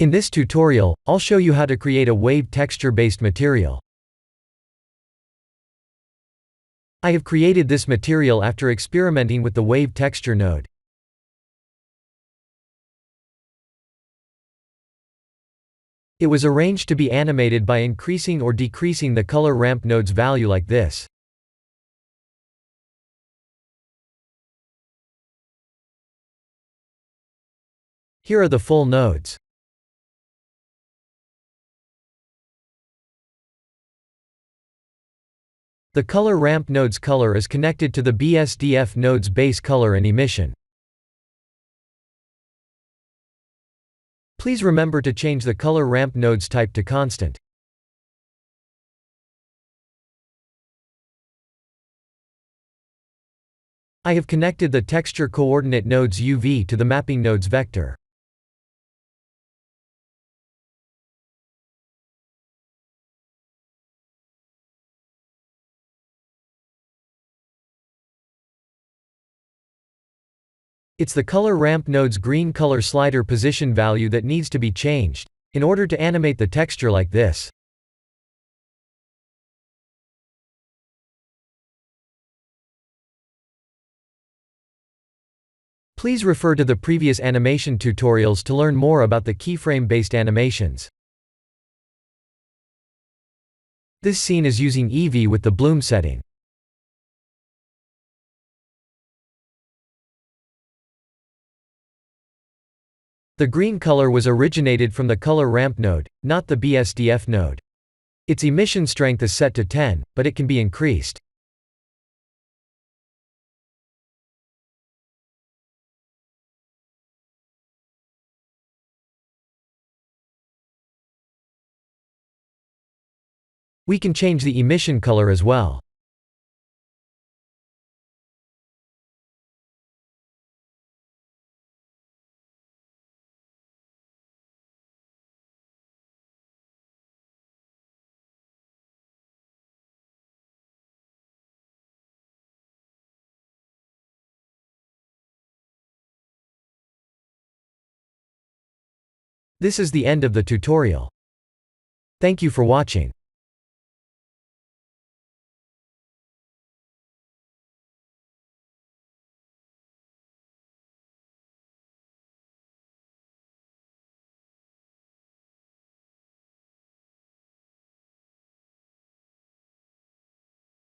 In this tutorial, I'll show you how to create a wave texture-based material. I have created this material after experimenting with the wave texture node. It was arranged to be animated by increasing or decreasing the color ramp node's value like this. Here are the full nodes. The color ramp node's color is connected to the BSDF node's base color and emission. Please remember to change the color ramp node's type to constant. I have connected the texture coordinate node's UV to the mapping node's vector. It's the color ramp node's green color slider position value that needs to be changed in order to animate the texture like this. Please refer to the previous animation tutorials to learn more about the keyframe-based animations. This scene is using Eevee with the bloom setting. The green color was originated from the color ramp node, not the BSDF node. Its emission strength is set to 10, but it can be increased. We can change the emission color as well. This is the end of the tutorial. Thank you for watching.